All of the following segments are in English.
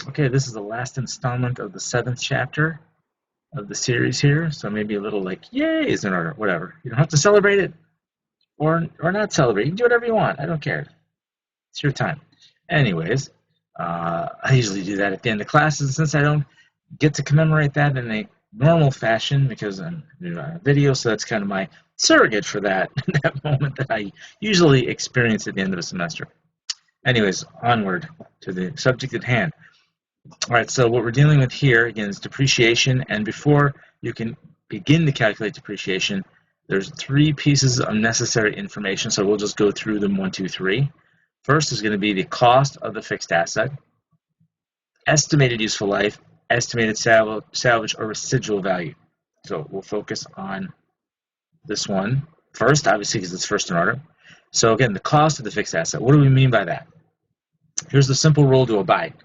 Okay, this is the last installment of the 7th chapter of the series here, so maybe a little like, yay, is in order, whatever. You don't have to celebrate it or not celebrate. You can do whatever you want. I don't care. It's your time. Anyways, I usually do that at the end of classes, since I don't get to commemorate that in a normal fashion because I'm doing a video, so that's kind of my surrogate for that, that moment that I usually experience at the end of a semester. Anyways, onward to the subject at hand. All right, so what we're dealing with here, again, is depreciation, and before you can begin to calculate depreciation, there's 3 pieces of necessary information, so we'll just go through them 1, 2, 3. First is going to be the cost of the fixed asset, estimated useful life, estimated salvage or residual value. So we'll focus on this one first, obviously, because it's first in order. So again, the cost of the fixed asset. What do we mean by that? Here's the simple rule to abide.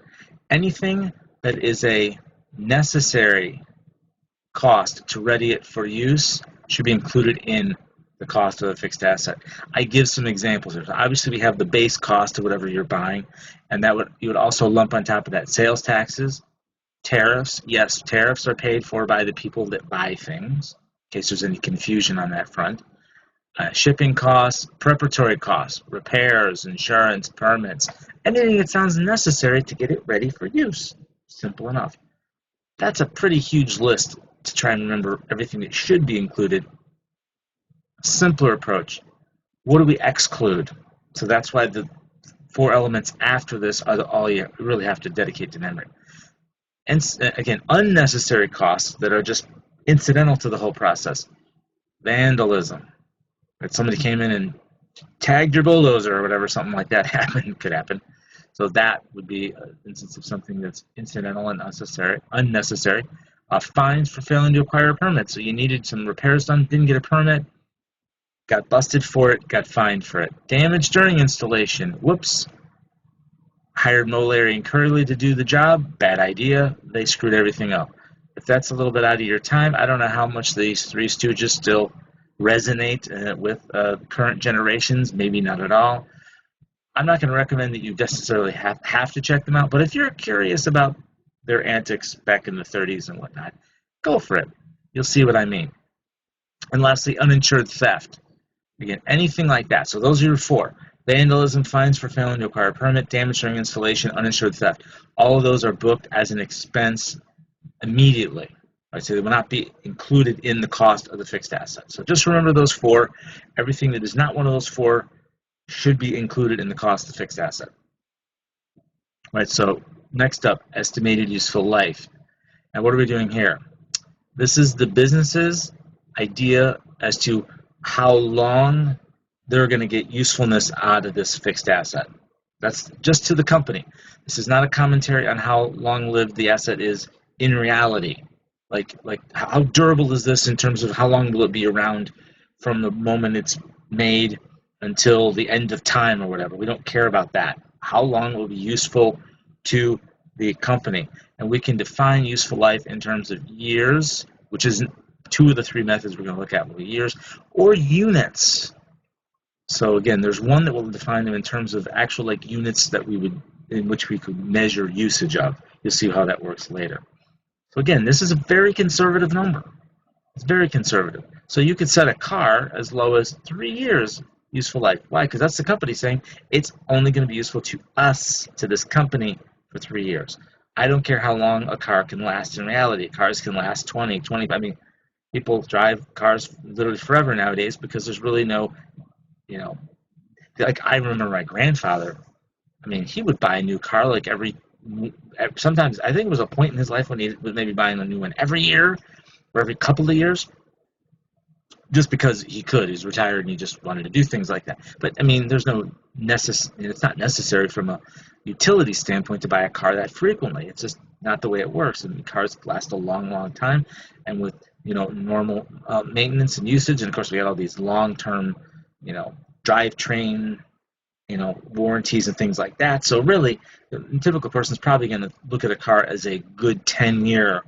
Anything that is a necessary cost to ready it for use should be included in the cost of a fixed asset. I give some examples here. So obviously, we have the base cost of whatever you're buying, and you would also lump on top of that sales taxes, tariffs. Yes, tariffs are paid for by the people that buy things, in case there's any confusion on that front. Shipping costs, preparatory costs, repairs, insurance, permits, anything that sounds necessary to get it ready for use. Simple enough. That's a pretty huge list to try and remember everything that should be included. Simpler approach. What do we exclude? So that's why the 4 elements after this are all you really have to dedicate to memory. And again, unnecessary costs that are just incidental to the whole process. Vandalism. If somebody came in and tagged your bulldozer or whatever, something like that could happen. So that would be an instance of something that's incidental and unnecessary. Fines for failing to acquire a permit. So you needed some repairs done, didn't get a permit, got busted for it, got fined for it. Damage during installation. Whoops. Hired Mo, Larry, and Curly to do the job. Bad idea. They screwed everything up. If that's a little bit out of your time, I don't know how much these 3 stooges still resonate with current generations. Maybe not at all. I'm not going to recommend that you necessarily have to check them out, but if you're curious about their antics back in the 30s and whatnot, go for it. You'll see what I mean. And lastly, uninsured theft. Again, anything like that. So those are your 4. Vandalism, fines for failing to acquire a permit, damage during installation, uninsured theft. All of those are booked as an expense immediately. Right, so they will not be included in the cost of the fixed asset. So just remember those 4. Everything that is not one of those 4 should be included in the cost of the fixed asset. Right, so next up, estimated useful life. And what are we doing here? This is the business's idea as to how long they're going to get usefulness out of this fixed asset. That's just to the company. This is not a commentary on how long-lived the asset is in reality. Like how durable is this in terms of how long will it be around from the moment it's made until the end of time or whatever. We don't care about that. How long will be useful to the company? And we can define useful life in terms of years, which is 2 of the 3 methods we're going to look at will be years, or units. So again, there's one that will define them in terms of actual units that in which we could measure usage of. You'll see how that works later. So again, this is a very conservative number. It's very conservative. So you could set a car as low as 3 years useful life. Why? Because that's the company saying it's only going to be useful to us, to this company, for 3 years. I don't care how long a car can last in reality. Cars can last 20. I mean, people drive cars literally forever nowadays because there's really no, like I remember my grandfather, I mean, he would buy a new car like sometimes I think it was a point in his life when he was maybe buying a new one every year or every couple of years, just because he could. He's retired and he just wanted to do things like that. But I mean, it's not necessary from a utility standpoint to buy a car that frequently. It's just not the way it works. And cars last a long, long time, and with normal maintenance and usage. And of course, we had all these long-term, drivetrain, warranties and things like that. So really, the typical person is probably going to look at a car as a good 10-year.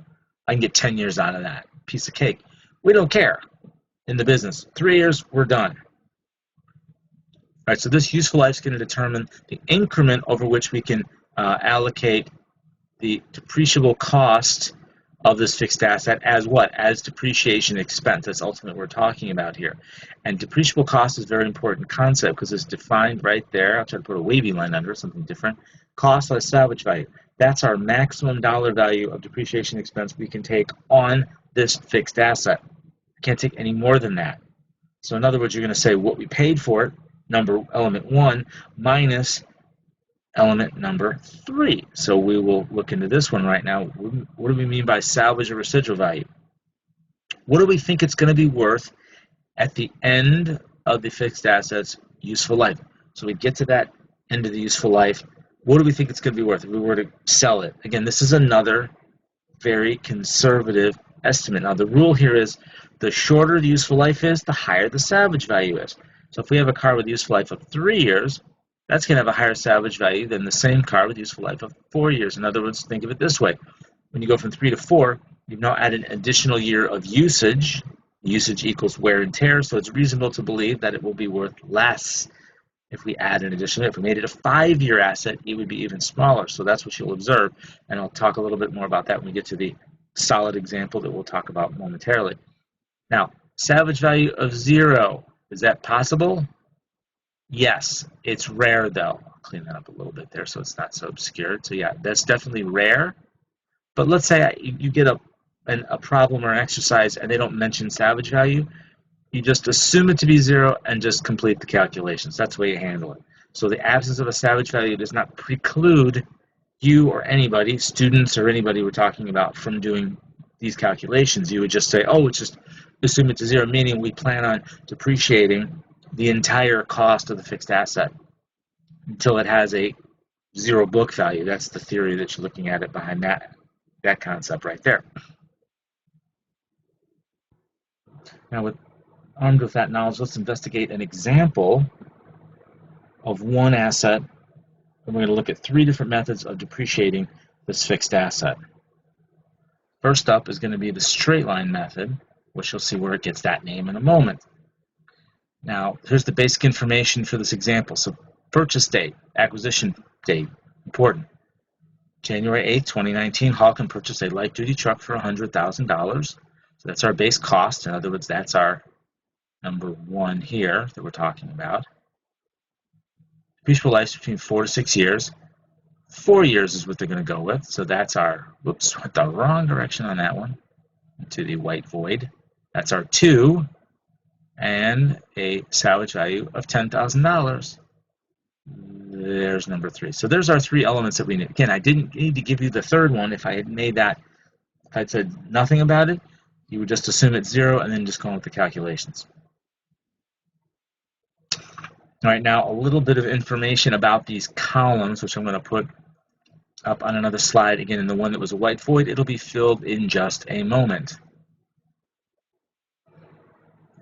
I can get 10 years out of that piece of cake. We don't care in the business. 3 years, we're done. All right, so this useful life is going to determine the increment over which we can allocate the depreciable cost of this fixed asset as what? As depreciation expense. That's ultimately what we're talking about here. And depreciable cost is a very important concept because it's defined right there. I'll try to put a wavy line under it, something different. Cost less salvage value. That's our maximum dollar value of depreciation expense we can take on this fixed asset. We can't take any more than that. So in other words, you're going to say what we paid for it, element 1, minus element number 3. So we will look into this one right now. What do we mean by salvage or residual value? What do we think it's going to be worth at the end of the fixed asset's useful life? So we get to that end of the useful life. What do we think it's going to be worth if we were to sell it? Again, this is another very conservative estimate. Now, the rule here is the shorter the useful life is, the higher the salvage value is. So if we have a car with a useful life of 3 years, that's going to have a higher salvage value than the same car with a useful life of 4 years. In other words, think of it this way. When you go from 3 to 4, you've now added an additional year of usage. Usage equals wear and tear, so it's reasonable to believe that it will be worth less if we add an additional year. If we made it a 5-year asset, it would be even smaller. So that's what you'll observe, and I'll talk a little bit more about that when we get to the solid example that we'll talk about momentarily. Now, salvage value of 0. Is that possible? Yes. It's rare, though. I'll clean that up a little bit there so it's not so obscured. So yeah, that's definitely rare. But let's say you get a problem or an exercise and they don't mention salvage value. You just assume it to be 0 and just complete the calculations. That's the way you handle it. So the absence of a salvage value does not preclude you or anybody, students or anybody we're talking about, from doing these calculations. You would just say, oh, it's just assume it to 0, meaning we plan on depreciating the entire cost of the fixed asset until it has a 0 book value. That's the theory that you're looking at it behind that concept right there. Now, armed with that knowledge, let's investigate an example of one asset, and we're going to look at 3 different methods of depreciating this fixed asset. First up is going to be the straight line method, which you'll see where it gets that name in a moment. Now, here's the basic information for this example. So, purchase date, acquisition date, important. January 8th, 2019, Hawken purchased a light-duty truck for $100,000. So that's our base cost. In other words, that's our number 1 here that we're talking about. Depreciable life is between 4 to 6 years. 4 years is what they're going to go with. So that's our, whoops, went the wrong direction on that one, to the white void. That's our 2, and a salvage value of $10,000. There's number 3. So there's our 3 elements that we need. Again, I didn't need to give you the third one. If I had made that, if I'd said nothing about it, you would just assume it's 0 and then just go on with the calculations. All right, now a little bit of information about these columns, which I'm going to put up on another slide. Again, in the one that was a white void, it'll be filled in just a moment.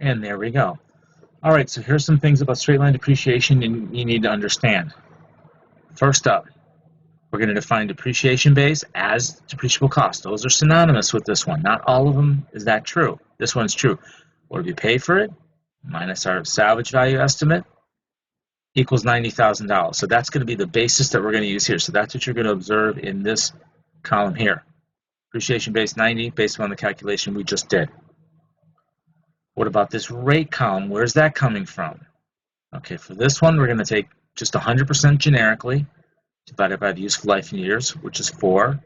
And there we go. All right, so here's some things about straight line depreciation you need to understand. First up, we're going to define depreciation base as depreciable cost. Those are synonymous with this one. Not all of them is that true. This one's true. What do we pay for it? Minus our salvage value estimate equals $90,000. So that's going to be the basis that we're going to use here. So that's what you're going to observe in this column here. Depreciation base 90 based on the calculation we just did. What about this rate column? Where's that coming from? Okay, for this one, we're going to take just 100% generically, divided by the useful life in years, which is 4.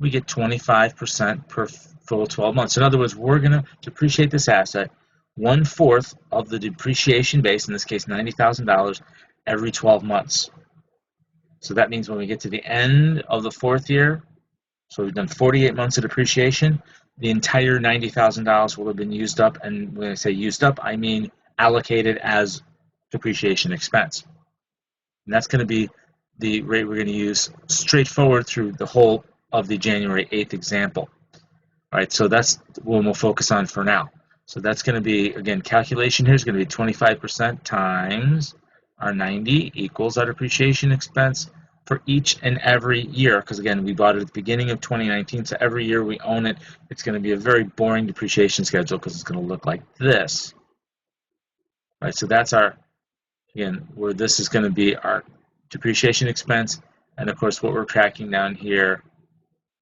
We get 25% per full 12 months. In other words, we're going to depreciate this asset 1/4 of the depreciation base, in this case $90,000, every 12 months. So that means when we get to the end of the 4th year, so we've done 48 months of depreciation, the entire $90,000 will have been used up. And when I say used up, I mean allocated as depreciation expense. And that's going to be the rate we're going to use straightforward through the whole of the January 8th example. All right, so that's what we'll focus on for now. So that's going to be, again, calculation here is going to be 25% times our 90 equals our depreciation expense for each and every year, because again, we bought it at the beginning of 2019, so every year we own it, it's going to be a very boring depreciation schedule because it's going to look like this. All right, so that's our, again, where this is going to be our depreciation expense, and of course what we're tracking down here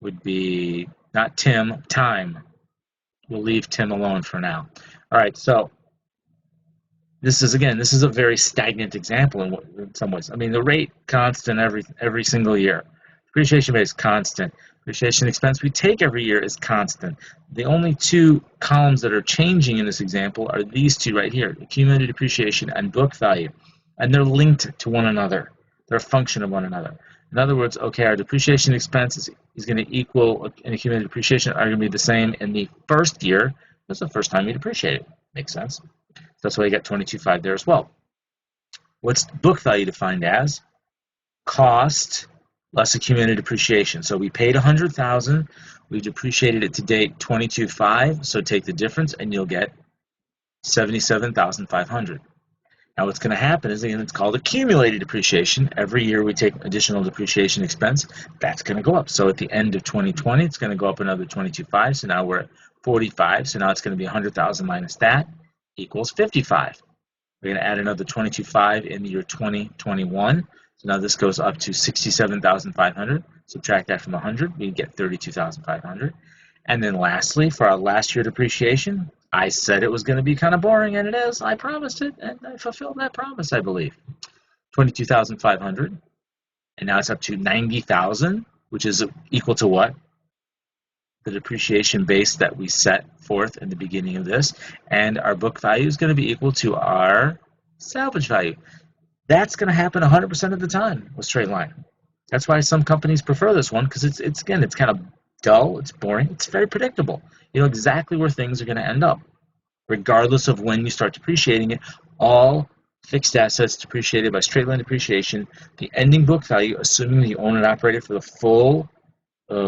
would be not Tim, time. We'll leave Tim alone for now. All right, so this is a very stagnant example in some ways. I mean, the rate constant every single year. Depreciation rate is constant. Depreciation expense we take every year is constant. The only two columns that are changing in this example are these two right here, accumulated depreciation and book value. And they're linked to one another. They're a function of one another. In other words, okay, our depreciation expense is going to equal an accumulated depreciation are going to be the same in the first year. That's the first time you depreciate it. Makes sense. That's why you got 22.5 there as well. What's book value defined as? Cost less accumulated depreciation. So we paid $100,000. We depreciated it to date 22.5. So take the difference, and you'll get $77,500. Now what's going to happen is, again, it's called accumulated depreciation. Every year we take additional depreciation expense. That's going to go up. So at the end of 2020, it's going to go up another 22.5. So now we're at 45. So now it's going to be 100,000 minus that equals 55. We're going to add another 22.5 in the year 2021. So now this goes up to 67,500. Subtract that from 100, we get 32,500. And then lastly, for our last year depreciation, I said it was going to be kind of boring, and it is. I promised it, and I fulfilled that promise, I believe. 22,500. And now it's up to 90,000, which is equal to what? The depreciation base that we set forth in the beginning of this, and our book value is going to be equal to our salvage value. That's going to happen 100% of the time with straight line. That's why some companies prefer this one, because it's kind of dull, it's boring, it's very predictable. You know exactly where things are going to end up, regardless of when you start depreciating it. All fixed assets depreciated by straight line depreciation, the ending book value, assuming you own and operate it for the full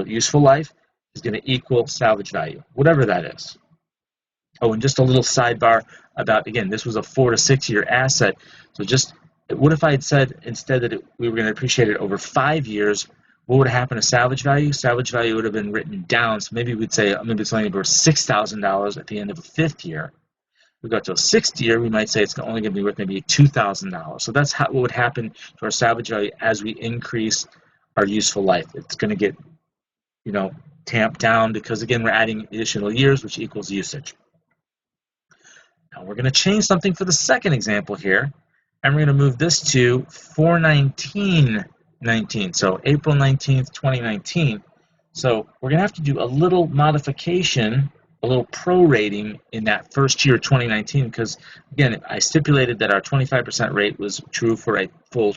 useful life, is going to equal salvage value, whatever that is. Oh, and just a little sidebar about, again, this was a 4 to 6 year asset. So just, what if I had said instead that we were going to depreciate it over 5 years? What would happen to salvage value? Salvage value would have been written down. So maybe we'd say maybe it's only over $6,000 at the end of the 5th year. We got to a 6th year, we might say it's only going to be worth maybe $2,000. So that's what would happen to our salvage value as we increase our useful life. It's going to get, tamped down because, again, we're adding additional years, which equals usage. Now we're going to change something for the second example here, and we're going to move this to 4/19/19, so April 19th, 2019. So we're going to have to do a little modification, a little prorating in that first year, 2019, because, again, I stipulated that our 25% rate was true for a full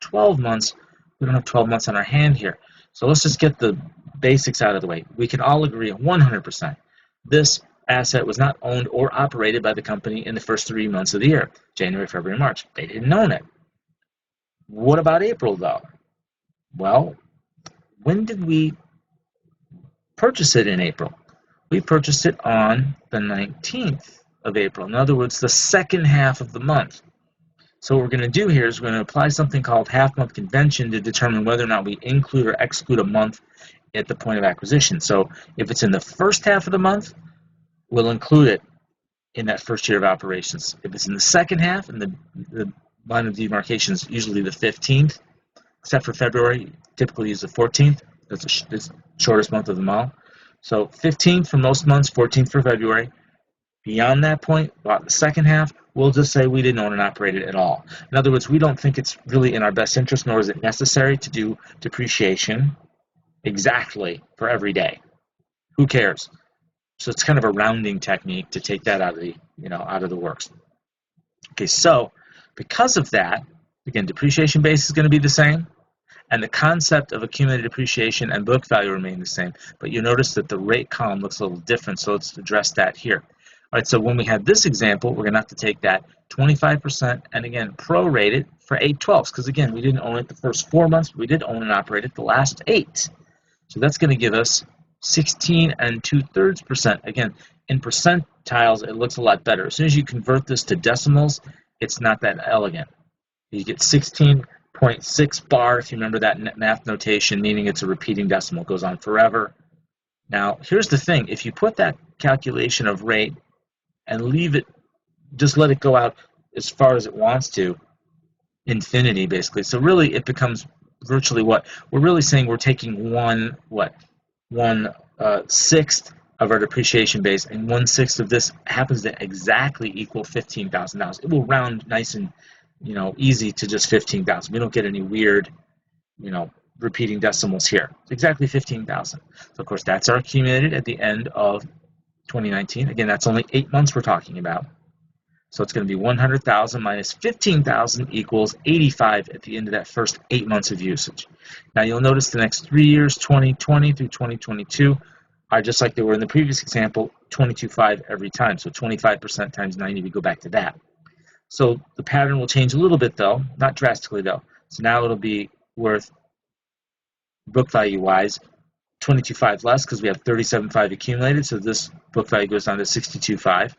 12 months. We don't have 12 months on our hand here. So let's just get the basics out of the way. We can all agree 100%. This asset was not owned or operated by the company in the first 3 months of the year, January, February, March. They didn't own it. What about April, though? Well, when did we purchase it in April? We purchased it on the 19th of April. In other words, the second half of the month. So what we're going to do here is we're going to apply something called half-month convention to determine whether or not we include or exclude a month at the point of acquisition. So if it's in the first half of the month, we'll include it in that first year of operations. If it's in the second half, and the line of demarcation is usually the 15th, except for February, typically use the 14th. That's the shortest month of them all. So 15th for most months, 14th for February. Beyond that point, about the second half, we'll just say we didn't own and operate it at all. In other words, we don't think it's really in our best interest, nor is it necessary to do depreciation exactly for every day. Who cares? So it's kind of a rounding technique to take that out of the works. Okay, so because of that, again, depreciation base is going to be the same, and the concept of accumulated depreciation and book value remain the same. But you notice that the rate column looks a little different, so let's address that here. All right, so when we have this example, we're going to have to take that 25% and, again, prorate it for 8/12, because, again, we didn't own it the first 4 months, but we did own and operate it the last 8. So that's going to give us 16 2/3%. Again, in percentiles, it looks a lot better. As soon as you convert this to decimals, it's not that elegant. You get 16.6 bar, if you remember that math notation, meaning it's a repeating decimal. It goes on forever. Now, here's the thing. If you put that calculation of rate and leave it, just let it go out as far as it wants to, infinity, basically. So really, it becomes virtually what? We're really saying we're taking one, 1/6 of our depreciation base, and 1/6 of this happens to exactly equal $15,000. It will round nice and easy to just 15,000. We don't get any weird repeating decimals here. It's exactly 15,000. So of course that's our accumulated at the end of 2019. Again, that's only 8 months we're talking about. So it's going to be 100,000 minus 15,000 equals 85 at the end of that first 8 months of usage. Now you'll notice the next 3 years, 2020 through 2022, are just like they were in the previous example, 22.5 every time. So 25% times 90, we go back to that. So the pattern will change a little bit though, not drastically though. So now it'll be worth, book value wise, 22.5 less because we have 37.5 accumulated. So this book value goes down to 62.5.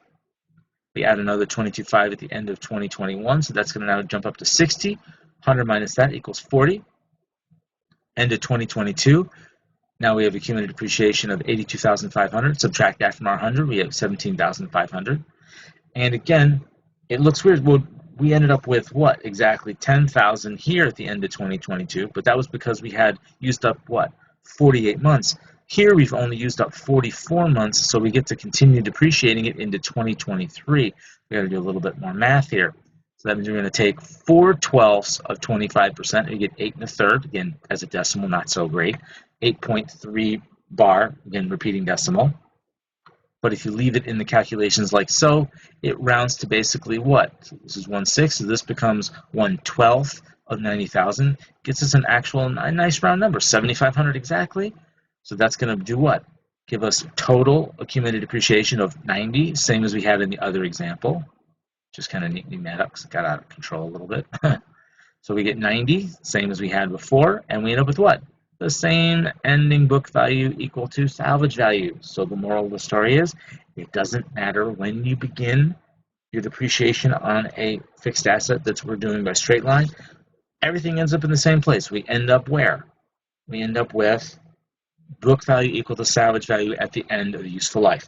We add another 22.5 at the end of 2021, so that's going to now jump up to 60. 100 minus that equals 40. End of 2022, now we have accumulated depreciation of 82,500. Subtract that from our 100, we have 17,500. And again, it looks weird. Well, we ended up with what? Exactly 10,000 here at the end of 2022, but that was because we had used up what? 48 months. Here we've only used up 44 months, so we get to continue depreciating it into 2023. We got to do a little bit more math here. So that means we're going to take 4/12 of 25%, and you get 8 1/3, again, as a decimal, not so great. 8.3 bar, again, repeating decimal. But if you leave it in the calculations like so, it rounds to basically what? So this is 1/6, so this becomes 1/12 of 90,000. Gets us an actual nice round number, 7,500 exactly. So that's going to do what? Give us total accumulated depreciation of 90, same as we had in the other example. Just kind of neatening that up because it got out of control a little bit. So we get 90, same as we had before, and we end up with what? The same ending book value equal to salvage value. So the moral of the story is, it doesn't matter when you begin your depreciation on a fixed asset that we're doing by straight line. Everything ends up in the same place. We end up where? We end up with book value equal to salvage value at the end of the useful life.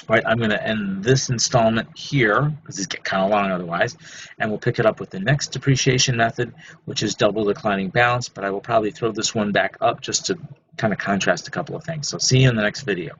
All right, I'm going to end this installment here because it's kind of long otherwise, and we'll pick it up with the next depreciation method, which is double declining balance, but I will probably throw this one back up just to kind of contrast a couple of things. So see you in the next video.